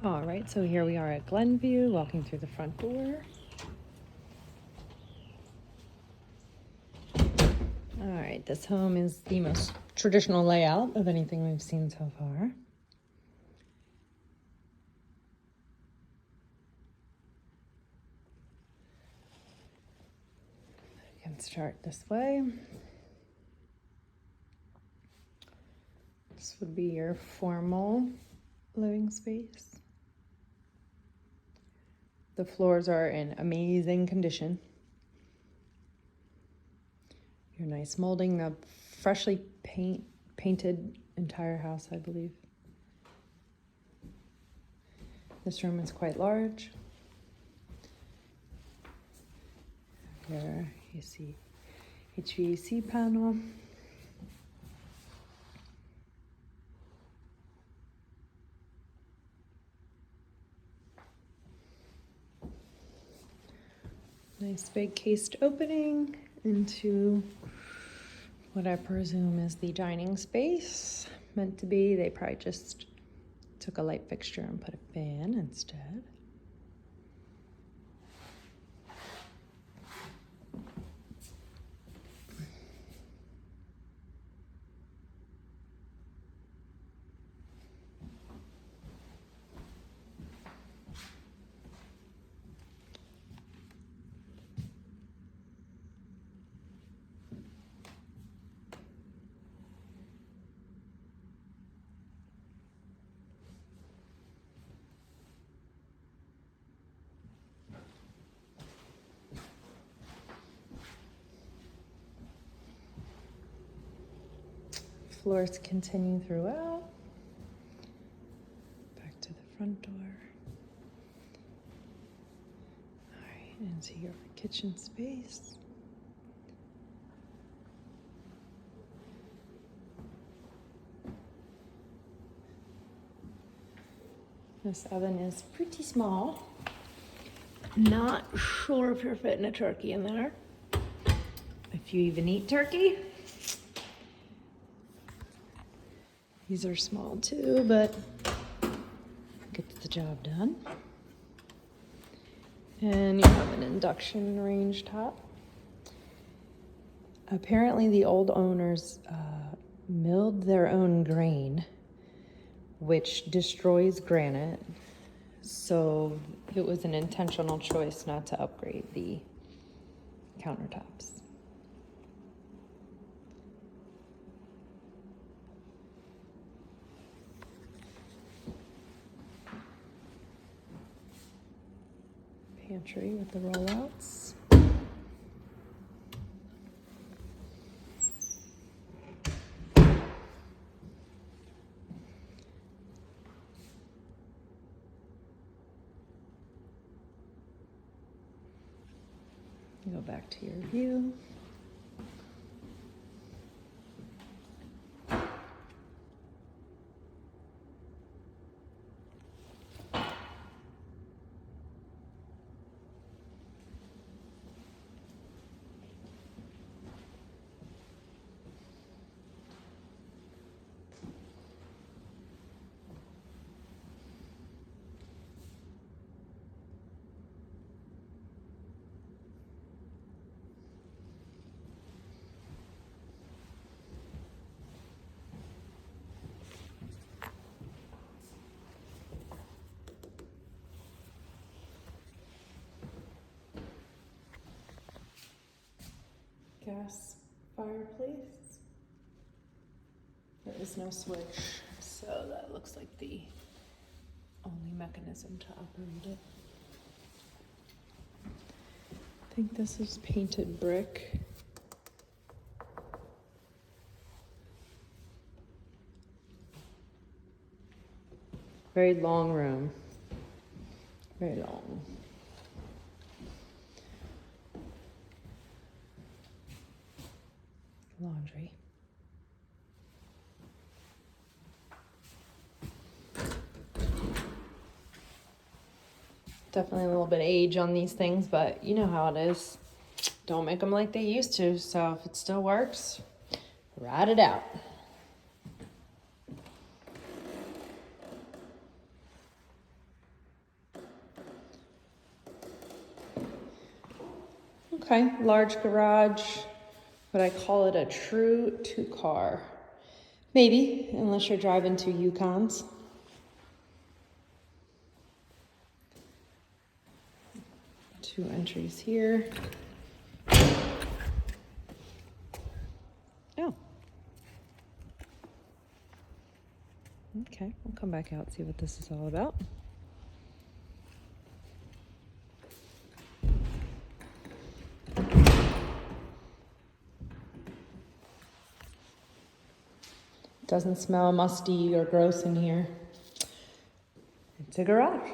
All right, so here we are at Glenview, walking through the front door. All right, this home is the most traditional layout of anything we've seen so far. You can start this way. This would be your formal living space. The floors are in amazing condition. Your nice molding, the freshly painted entire house, I believe. This room is quite large. Here you see HVAC panel. Nice big cased opening into what I presume is the dining space. Meant to be, they probably just took a light fixture and put a fan instead. Floors continue throughout. Back to the front door. All right, into your kitchen space. This oven is pretty small. Not sure if you're fitting a turkey in there. If you even eat turkey. These are small too, but gets the job done. And you have an induction range top. Apparently the old owners milled their own grain, which destroys granite. So it was an intentional choice not to upgrade the countertops. Pantry with the rollouts. Go back to your view. Gas fireplace. There is no switch, so that looks like the only mechanism to operate it. I think this is painted brick. Very long room. Very long. Laundry. Definitely a little bit of age on these things, but you know how it is. Don't make them like they used to, so if it still works, ride it out. Okay, large garage. Would I call it a true two-car? Maybe, unless you're driving two Yukons. Two entries here. Oh. Okay, I'll come back out, see what this is all about. Doesn't smell musty or gross in here. It's a garage.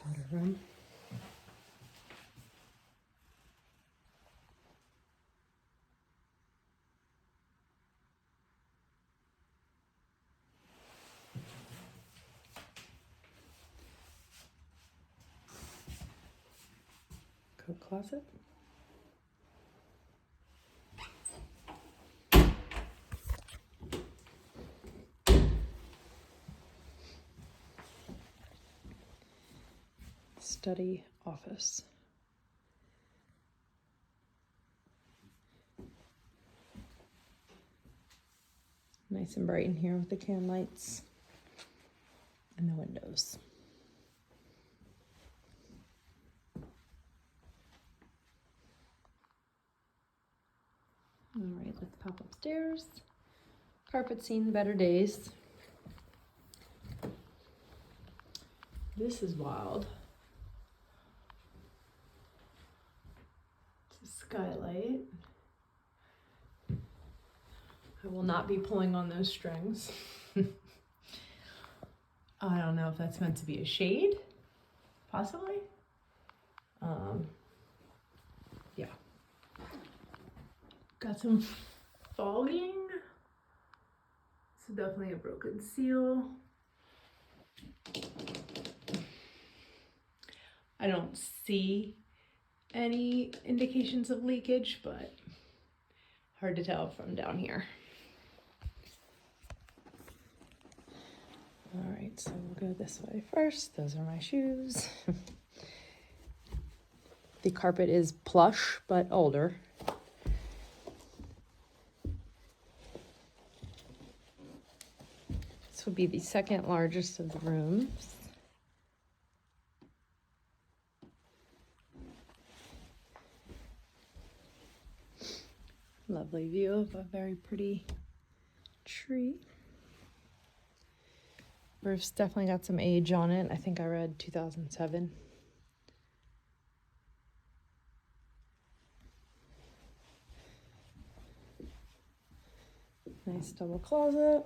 Powder room. Coat closet. Study office. Nice and bright in here with the can lights and the windows. All right, let's pop upstairs. Carpet's seen better days. This is wild. It's a skylight. I will not be pulling on those strings. I don't know if that's meant to be a shade, possibly. Yeah. Got some fogging. So definitely a broken seal. I don't see any indications of leakage, but hard to tell from down here. All right, so we'll go this way first. Those are my shoes. The carpet is plush, but older. This would be the second largest of the rooms. Lovely view of a very pretty tree. Roof's definitely got some age on it. I think I read 2007. Nice double closet.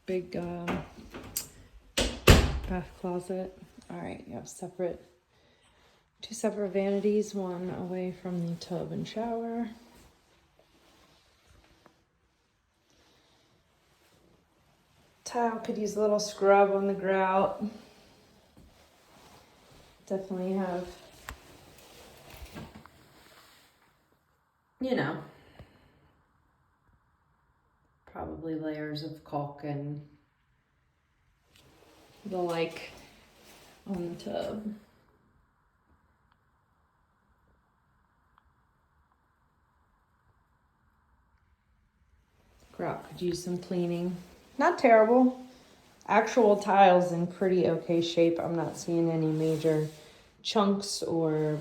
Big bath closet. All right, you have two separate vanities, one away from the tub and shower. Tile could use a little scrub on the grout. Definitely have, you know, probably layers of caulk and the like on the tub. Grout could use some cleaning. Not terrible. Actual tiles in pretty okay shape. I'm not seeing any major chunks or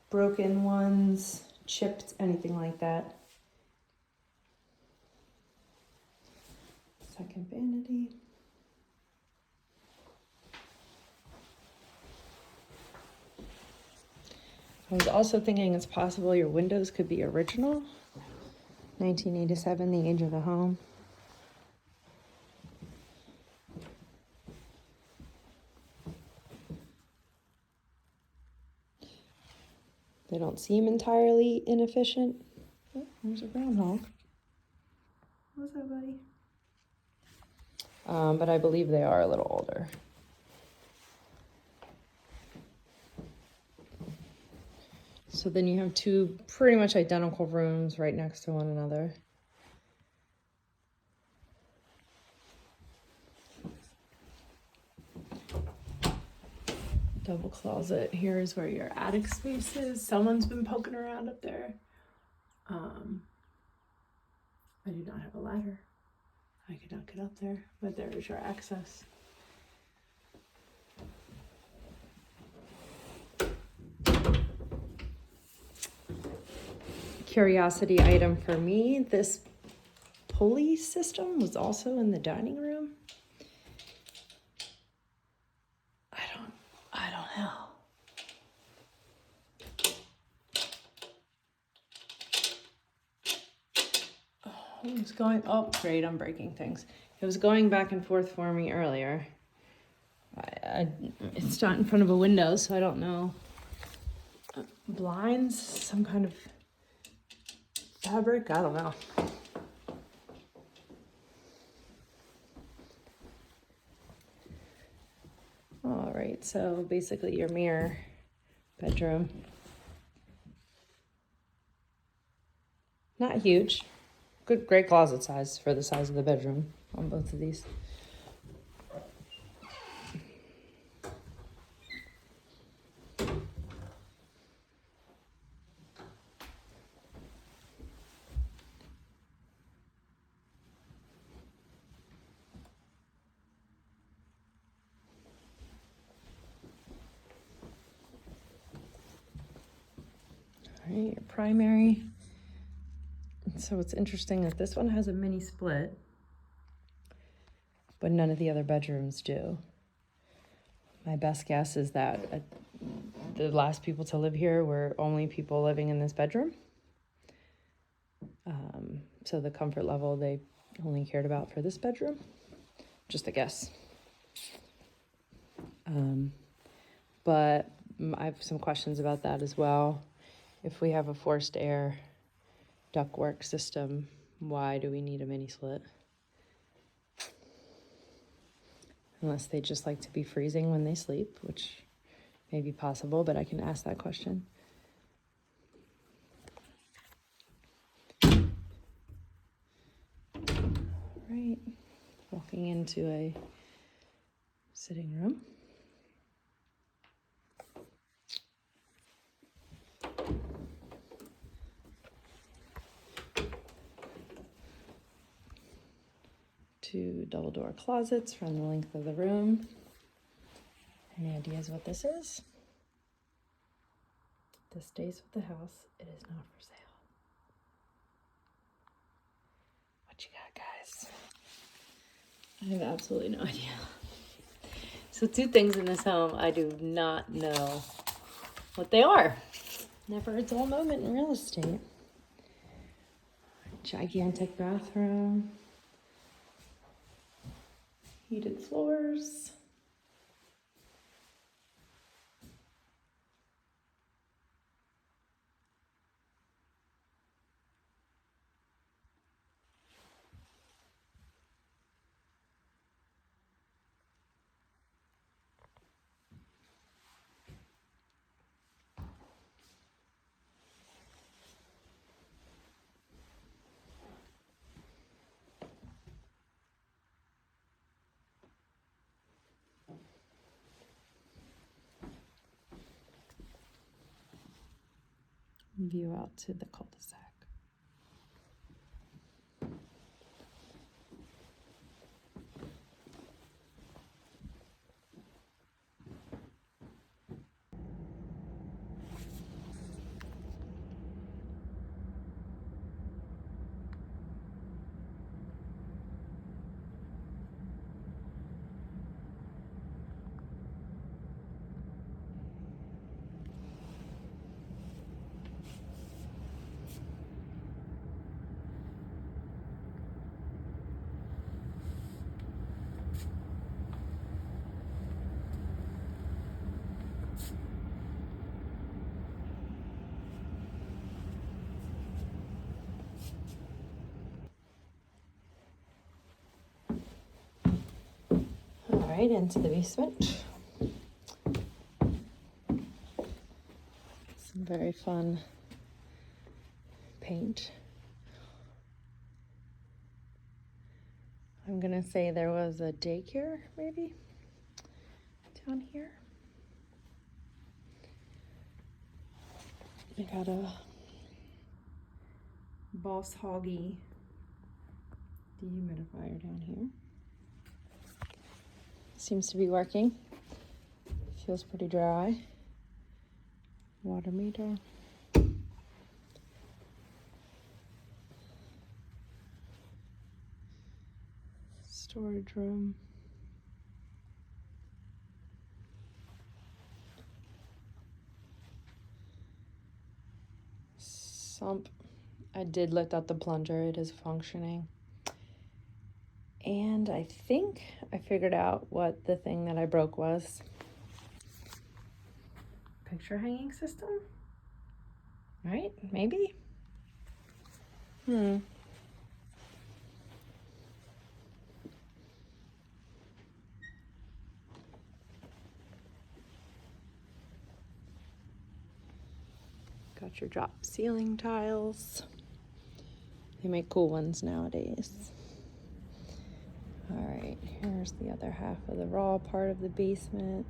broken ones, chipped, anything like that. Second vanity. I was also thinking it's possible your windows could be original. 1987, the age of the home. They don't seem entirely inefficient. Oh, there's a groundhog. What's up, buddy? But I believe they are a little older. So then you have two pretty much identical rooms right next to one another. Double closet. Here is where your attic space is. Someone's been poking around up there. I do not have a ladder. I could not get up there, but there is your access. Curiosity item for me, this pulley system was also in the dining room. I don't know. It was going, oh great, I'm breaking things. It was going back and forth for me earlier. It's not in front of a window, so I don't know. Blinds, some kind of fabric, I don't know. All right, so basically your mirror bedroom. Not huge. Good, great closet size for the size of the bedroom on both of these. All right, your primary. So it's interesting that this one has a mini split, but none of the other bedrooms do. My best guess is that the last people to live here were only people living in this bedroom. So the comfort level they only cared about for this bedroom. Just a guess. But I have some questions about that as well. If we have a forced air ductwork system, why do we need a mini split? Unless they just like to be freezing when they sleep, which may be possible, but I can ask that question. All right, walking into a sitting room. Two double door closets run the length of the room. Any ideas what this is? This stays with the house. It is not for sale. What you got, guys? I have absolutely no idea. So two things in this home, I do not know what they are. Never a dull moment in real estate. Gigantic bathroom. Heated floors. View out to the cul-de-sac. right into the basement. Some very fun paint. I'm gonna say there was a daycare maybe down here. I got a Boss Hoggy dehumidifier down here. Seems to be working. Feels pretty dry. Water meter. Storage room. Sump. I did lift out the plunger. It is functioning. And I think I figured out what the thing that I broke was. Picture hanging system? Right? Maybe? Got your drop ceiling tiles. They make cool ones nowadays. All right, here's the other half of the raw part of the basement.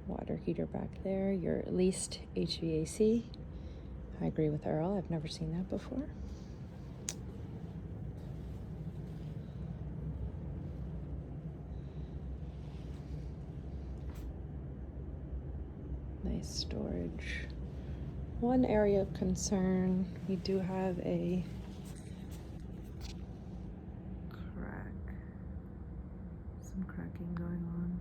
Water heater back there, your at least HVAC. I agree with Earl, I've never seen that before. Nice storage. One area of concern, we do have a crack. Some cracking going on.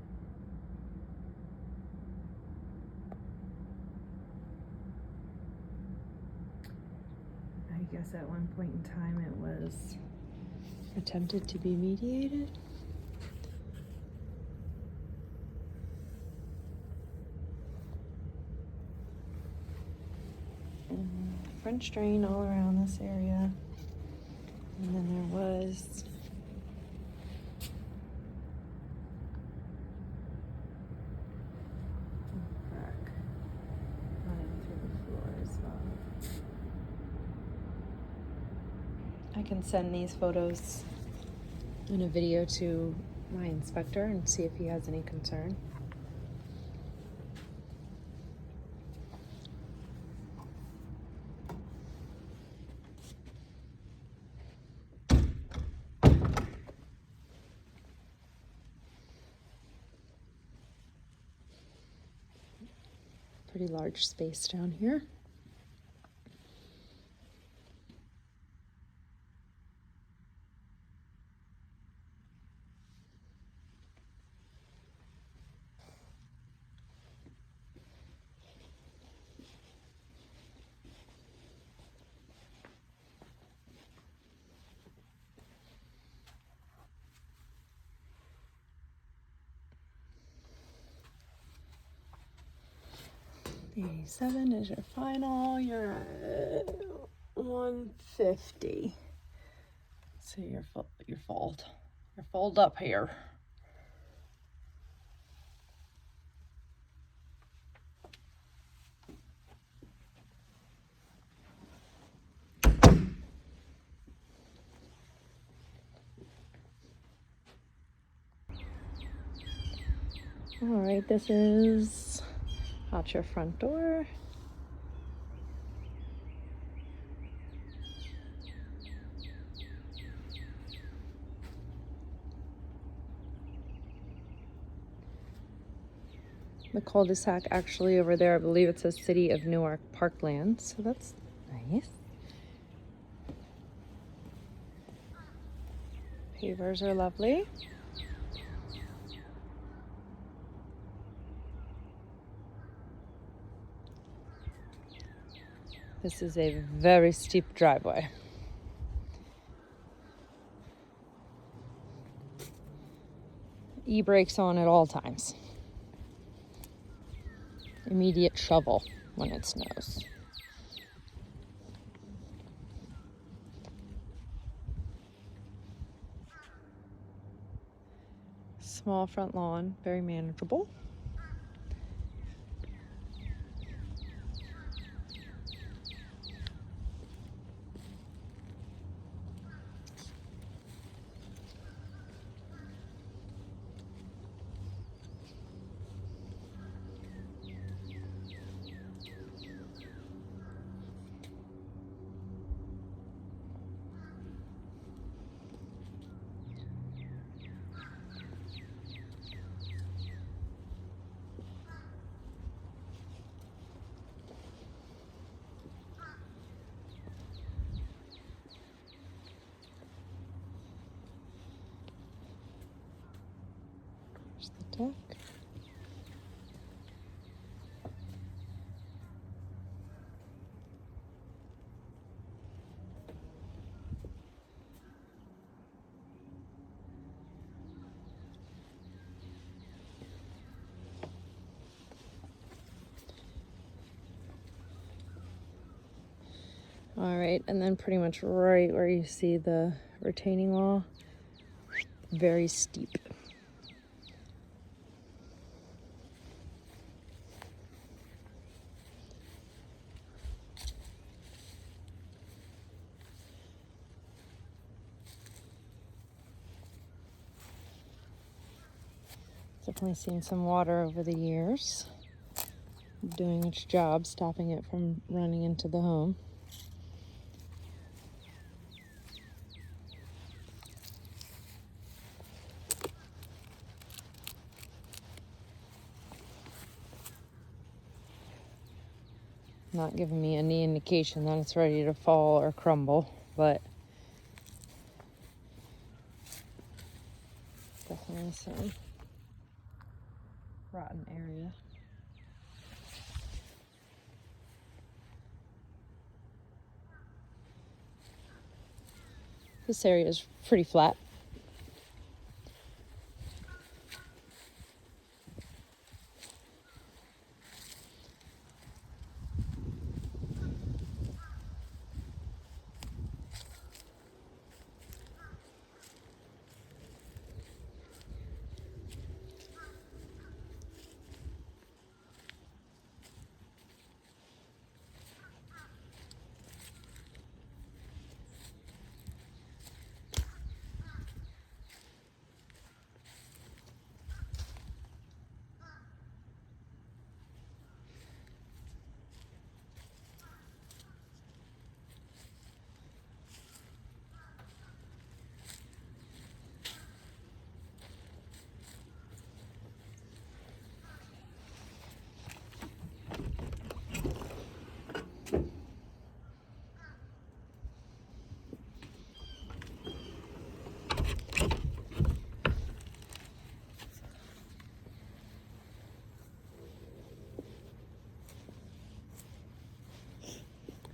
I guess at one point in time it was attempted to be mediated. And French drain all around this area. And then there was a crack running through the floor as well. I can send these photos in a video to my inspector and see if he has any concern. Pretty large space down here. $87 is your final. You're at $150. So your fold up here. All right, this is out your front door. The cul-de-sac actually over there, I believe it says City of Newark Parkland, so that's nice. Pavers are lovely. This is a very steep driveway. E-brakes on at all times. Immediate shovel when it snows. small front lawn, very manageable. There's the deck. All right, and then pretty much right where you see the retaining wall, very steep. Definitely seen some water over the years, doing its job, stopping it from running into the home. Not giving me any indication that it's ready to fall or crumble, but definitely some rotten area. This area is pretty flat.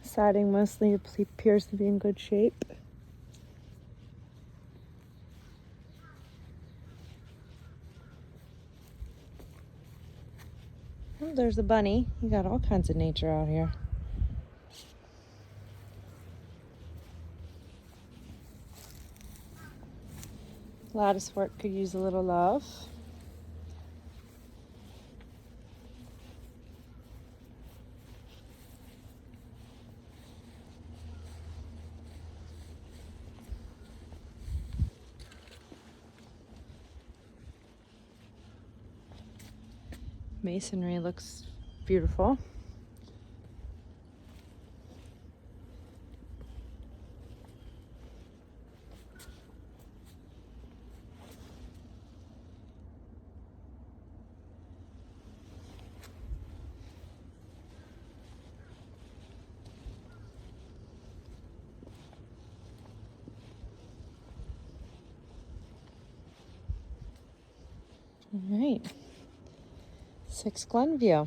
Siding mostly appears to be in good shape. Oh, there's a bunny. You got all kinds of nature out here. Lattice work could use a little love. Masonry looks beautiful. All right, 6 Glenview.